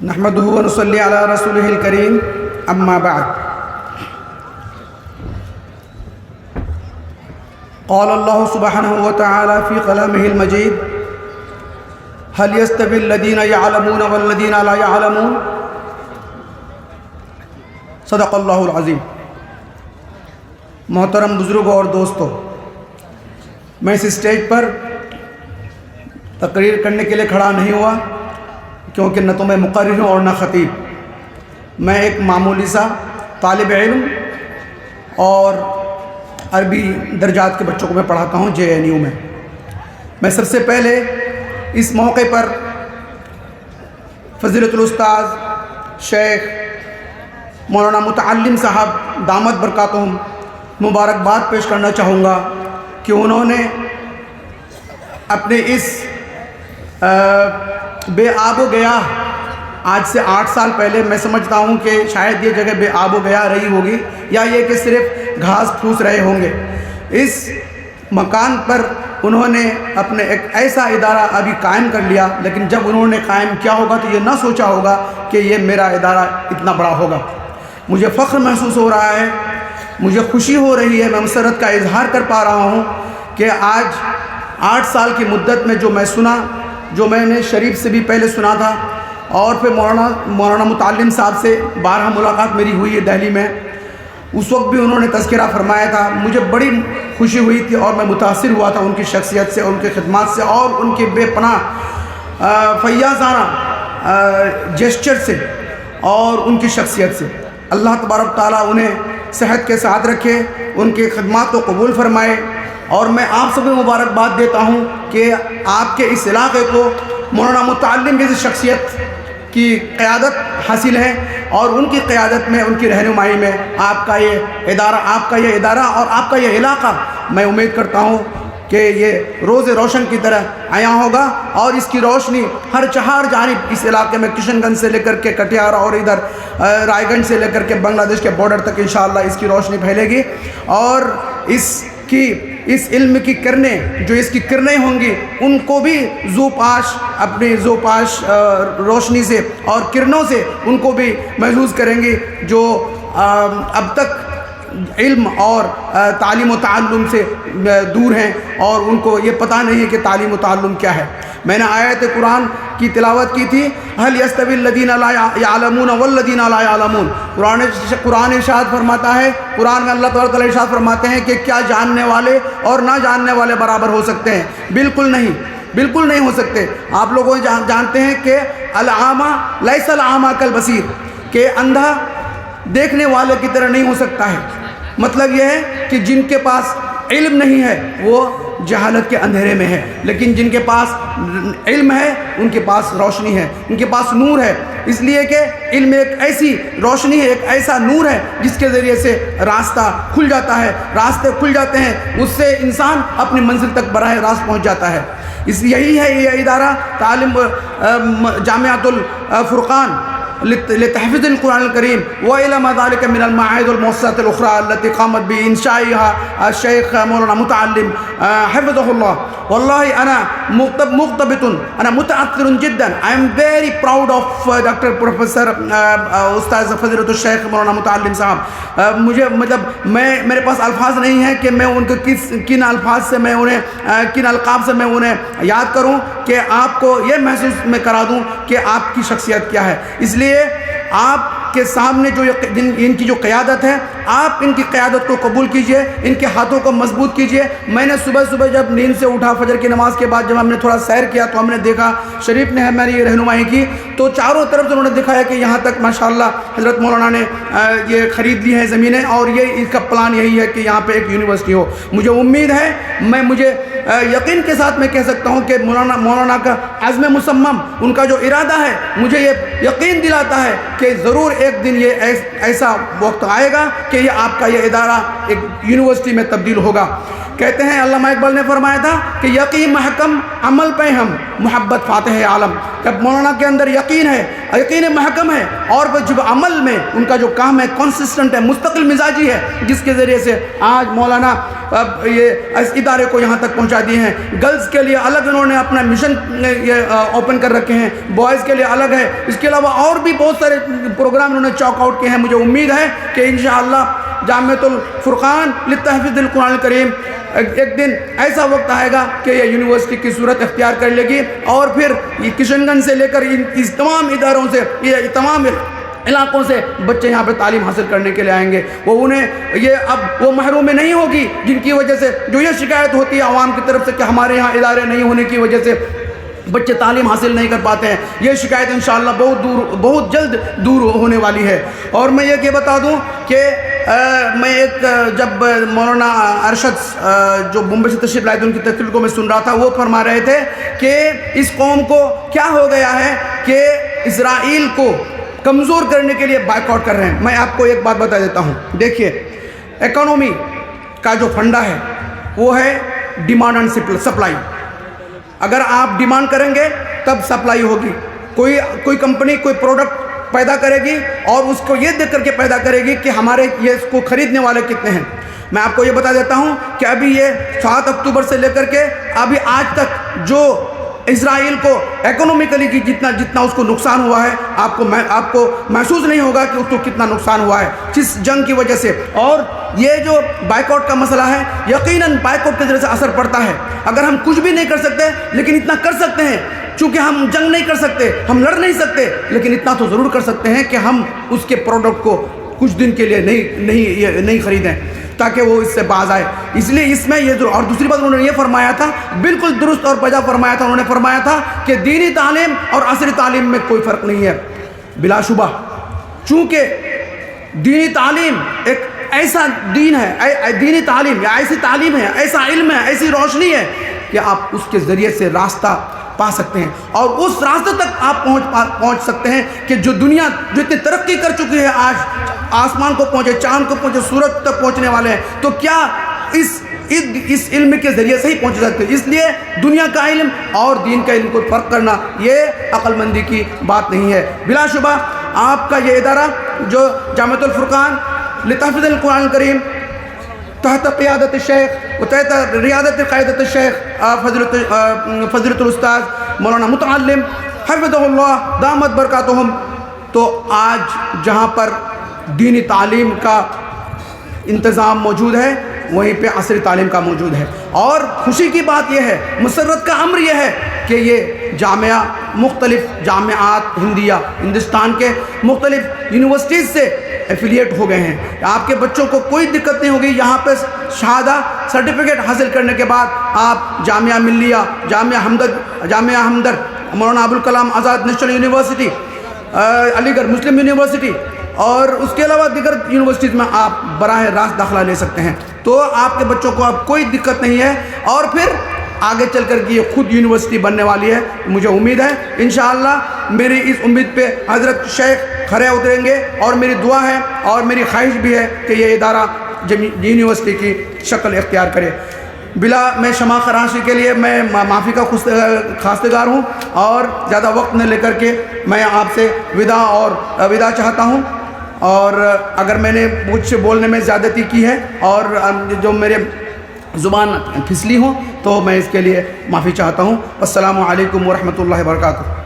نحمده ونصلي على رسوله الكريم اما بعد قال الله سبحانه وتعالى في كلامه المجيد هل يستوي الذين يعلمون والذين لا يعلمون صدق اللہ العظیم۔ محترم بزرگوں اور دوستوں، میں اس اسٹیج پر تقریر کرنے کے لیے کھڑا نہیں ہوا کیونکہ نہ تو میں مقرر ہوں اور نہ خطیب۔ میں ایک معمولی سا طالب علم اور عربی درجات کے بچوں کو میں پڑھاتا ہوں JNU میں۔ میں سب سے پہلے اس موقع پر فضیلت الاستاذ شیخ مولانا متعلم صاحب دامت برکاتہم مبارکباد پیش کرنا چاہوں گا کہ انہوں نے اپنے اس بے آب و گیا آج سے 8 سال پہلے، میں سمجھتا ہوں کہ شاید یہ جگہ بے آب و گیا رہی ہوگی یا یہ کہ صرف گھاس پھوس رہے ہوں گے، اس مکان پر انہوں نے اپنے ایک ایسا ادارہ ابھی قائم کر لیا، لیکن جب انہوں نے قائم کیا ہوگا تو یہ نہ سوچا ہوگا کہ یہ میرا ادارہ اتنا بڑا ہوگا۔ مجھے فخر محسوس ہو رہا ہے، مجھے خوشی ہو رہی ہے، میں مسرت کا اظہار کر پا رہا ہوں کہ آج 8 سال کی مدت میں جو میں سنا، جو میں نے شریف سے بھی پہلے سنا تھا اور پھر مولانا متعلم صاحب سے 12 ملاقات میری ہوئی ہے دہلی میں، اس وقت بھی انہوں نے تذکرہ فرمایا تھا، مجھے بڑی خوشی ہوئی تھی اور میں متاثر ہوا تھا ان کی شخصیت سے، ان کی خدمات سے اور ان کے بے پناہ فیاضانہ جیسچر سے اور ان کی شخصیت سے۔ اللہ تبارک تعالیٰ انہیں صحت کے ساتھ رکھے، ان کی خدمات کو قبول فرمائے، اور میں آپ سب کو مبارکباد دیتا ہوں کہ آپ کے اس علاقے کو مولانا متعلم جیسی شخصیت کی قیادت حاصل ہے، اور ان کی قیادت میں، ان کی رہنمائی میں آپ کا یہ ادارہ اور آپ کا یہ علاقہ، میں امید کرتا ہوں کہ یہ روز روشن کی طرح عیاں ہوگا اور اس کی روشنی ہر چہار جانب اس علاقے میں کشن گنج سے لے کر کے کٹیہار اور ادھر رائے گنج سے لے کر کے بنگلہ دیش کے بارڈر تک انشاءاللہ اس کی روشنی پھیلے گی، اور اس علم کی کرنیں، جو اس کی کرنیں ہوں گی، ان کو بھی اپنی زوپاش روشنی سے اور کرنوں سے ان کو بھی محظوظ کریں گے، جو اب تک علم اور تعلیم و تعلم سے دور ہیں اور ان کو یہ پتہ نہیں ہے کہ تعلیم و تعلم کیا ہے۔ میں نے آیت قرآن کی تلاوت کی تھی، هل يستوي الذين لا يعلمون والذين لا يعلمون۔ قرآن ارشاد فرماتا ہے، قرآن میں اللہ تعالیٰ ارشاد فرماتے ہیں کہ کیا جاننے والے اور نہ جاننے والے برابر ہو سکتے ہیں؟ بالکل نہیں، بالکل نہیں ہو سکتے۔ آپ لوگوں جانتے ہیں کہ العامہ لیس العامہ کالبصیر، کہ اندھا دیکھنے والے کی طرح نہیں ہو سکتا ہے۔ مطلب یہ ہے کہ جن کے پاس علم نہیں ہے وہ جہالت کے اندھیرے میں ہے، لیکن جن کے پاس علم ہے ان کے پاس روشنی ہے، ان کے پاس نور ہے، اس لیے کہ علم ایک ایسی روشنی ہے، ایک ایسا نور ہے جس کے ذریعے سے راستہ کھل جاتا ہے، راستے کھل جاتے ہیں، اس سے انسان اپنی منزل تک براہ راست پہنچ جاتا ہے۔ یہی ہے یہ ادارہ تعلیم جامعۃ الفرقان لتحفظ القرآن الكريم وإلى ما ذلك من المعاهد والمؤسسات الأخرى التي قامت بإنشائها الشيخ مولانا متعلم حفظه الله۔ والله أنا متأثر جدا۔ I am very proud of Dr. Professor استاذ فضیلت الشیخ مولانا متعلم صاحب۔ مجھے میرے پاس الفاظ نہیں ہیں کہ میں ان کے کن الفاظ سے میں انہیں، کن القاب سے میں انہیں یاد کروں کہ آپ کو یہ محسوس میں کرا دوں کہ آپ کی شخصیت کیا ہے۔ اس لیے آپ کے سامنے جو ان کی جو قیادت ہے، آپ ان کی قیادت کو قبول کیجئے، ان کے ہاتھوں کو مضبوط کیجئے۔ میں نے صبح جب نیند سے اٹھا فجر کی نماز کے بعد جب ہم نے تھوڑا سیر کیا تو ہم نے دیکھا، شریف نے ہماری رہنمائی کی تو چاروں طرف سے انہوں نے دکھایا کہ یہاں تک ماشاءاللہ حضرت مولانا نے یہ خرید لی ہیں زمینیں، اور یہ اس کا پلان یہی ہے کہ یہاں پہ ایک یونیورسٹی ہو۔ مجھے امید ہے، مجھے یقین کے ساتھ میں کہہ سکتا ہوں کہ مولانا کا عزم مصمم، ان کا جو ارادہ ہے، مجھے یہ یقین دلاتا ہے کہ ضرور ایک دن یہ ایسا وقت آئے گا کہ یہ آپ کا یہ ادارہ ایک یونیورسٹی میں تبدیل ہوگا۔ کہتے ہیں علامہ اقبال نے فرمایا تھا کہ یقین محکم عمل پہ ہم محبت فاتح عالم. جب مولانا کے اندر یقین ہے، یقین محکم ہے، اور وہ جب عمل میں ان کا جو کام ہے کنسسٹنٹ ہے، مستقل مزاجی ہے، جس کے ذریعے سے آج مولانا یہ اس ادارے کو یہاں تک پہنچا دیے ہیں. گرلز کے لیے الگ انہوں نے اپنا مشن اوپن کر رکھے ہیں، بوائز کے لیے الگ ہے. اس کے علاوہ اور بھی بہت سارے پروگرام انہوں نے چاک آؤٹ کیے ہیں. مجھے امید ہے کہ انشاءاللہ جامعۃ الفرقان للتحفیظ القرآن الکریم ایک دن ایسا وقت آئے گا کہ یہ یونیورسٹی کی صورت اختیار کر لے گی، اور پھر یہ کشن گنج سے لے کر اس تمام اداروں سے، یہ تمام علاقوں سے بچے یہاں پہ تعلیم حاصل کرنے کے لیے آئیں گے. وہ انہیں یہ اب وہ محرومی نہیں ہوگی جن کی وجہ سے جو یہ شکایت ہوتی ہے عوام کی طرف سے کہ ہمارے یہاں ادارے نہیں ہونے کی وجہ سے بچے تعلیم حاصل نہیں کر پاتے ہیں. یہ شکایت انشاءاللہ بہت جلد دور ہونے والی ہے. اور میں یہ کہ بتا دوں کہ میں ایک جب مولانا ارشد جو بمبئی سے تشریف لائے تھے ان کی تقریر کو میں سن رہا تھا، وہ فرما رہے تھے کہ اس قوم کو کیا ہو گیا ہے کہ اسرائیل کو کمزور کرنے کے لیے بائیک آؤٹ کر رہے ہیں. میں آپ کو ایک بات بتا دیتا ہوں. دیکھیے، اکانومی کا جو فنڈا ہے وہ ہے ڈیمانڈ اینڈ سپلائی. اگر آپ ڈیمانڈ کریں گے تب سپلائی ہوگی. کوئی کمپنی کوئی پروڈکٹ پیدا کرے گی اور اس کو یہ دیکھ کر کے پیدا کرے گی کہ ہمارے یہ اس کو خریدنے والے کتنے ہیں. میں آپ کو یہ بتا دیتا ہوں کہ ابھی یہ 7 اکتوبر سے لے کر کے ابھی آج تک جو اسرائیل کو اکنومیکلی کی جتنا اس کو نقصان ہوا ہے، آپ کو محسوس نہیں ہوگا کہ اس کو کتنا نقصان ہوا ہے جس جنگ کی وجہ سے. اور یہ جو بائیک آؤٹ کا مسئلہ ہے، یقیناً بائیک آؤٹ کے ذریعے سے اثر پڑتا ہے. اگر ہم کچھ بھی نہیں کر سکتے لیکن اتنا کر سکتے ہیں، چونکہ ہم جنگ نہیں کر سکتے، ہم لڑ نہیں سکتے، لیکن اتنا تو ضرور کر سکتے ہیں کہ ہم اس کے پروڈکٹ کو کچھ دن کے لیے نہیں خریدیں تاکہ وہ اس سے باز آئے. اس لیے اس میں یہ اور دوسری بات انہوں نے یہ فرمایا تھا، بالکل درست اور بجا فرمایا تھا. انہوں نے فرمایا تھا کہ دینی تعلیم اور عصری تعلیم میں کوئی فرق نہیں ہے. بلا شبہ چونکہ دینی تعلیم ایک ایسا دین ہے، دینی تعلیم یا ایسی تعلیم ہے، ایسا علم ہے، ایسی روشنی ہے کہ آپ اس کے ذریعے سے راستہ پا سکتے ہیں اور اس راستے تک آپ پہنچ سکتے ہیں کہ جو دنیا جو اتنی ترقی کر چکی ہے، آج آسمان کو پہنچے، چاند کو پہنچے، سورج تک پہنچنے والے ہیں، تو کیا اس علم کے ذریعے سے ہی پہنچ سکتے ہیں. اس لیے دنیا کا علم اور دین کا علم کو فرق کرنا یہ عقل مندی کی بات نہیں ہے. بلا شبہ آپ کا یہ ادارہ جو جامعۃ الفرقان لتحفیظ القرآن الکریم تحت قیادت الشیخ و تحت ریادت قیادت الشیخ فضیلۃ الاستاذ مولانا متعلم حفظہ اللہ دامت برکاتہم، تو آج جہاں پر دینی تعلیم کا انتظام موجود ہے وہیں پہ عصری تعلیم کا موجود ہے. اور خوشی کی بات یہ ہے، مسرت کا امر یہ ہے کہ یہ جامعہ مختلف جامعات ہندیہ ہندوستان کے مختلف یونیورسٹیز سے ایفیلیٹ ہو گئے ہیں. آپ کے بچوں کو کوئی دقت نہیں ہوگی. یہاں پہ شہادہ سرٹیفکیٹ حاصل کرنے کے بعد آپ جامعہ ملیہ، جامعہ ہمدرد، مولانا ابوالکلام آزاد نیشنل یونیورسٹی، علی گڑھ مسلم یونیورسٹی اور اس کے علاوہ دیگر یونیورسٹیز میں آپ براہ راست داخلہ لے سکتے ہیں. تو آپ کے بچوں کو اب کوئی دقت نہیں ہے اور پھر آگے چل کر کے یہ خود یونیورسٹی بننے والی ہے. مجھے امید ہے انشاءاللہ میری اس امید پہ حضرت شیخ کھرے اتریں گے اور میری دعا ہے اور میری خواہش بھی ہے کہ یہ ادارہ یونیورسٹی کی شکل اختیار کرے. بلا میں شمع خراشی کے لیے میں معافی کا خواستگار ہوں اور زیادہ وقت نہ لے کر کے میں آپ سے وداع چاہتا ہوں. اور اگر میں نے مجھ سے بولنے میں زیادتی کی ہے اور جو میرے زبان پھسلی ہوں تو میں اس کے لیے معافی چاہتا ہوں. السلام علیکم ورحمۃ اللہ وبرکاتہ.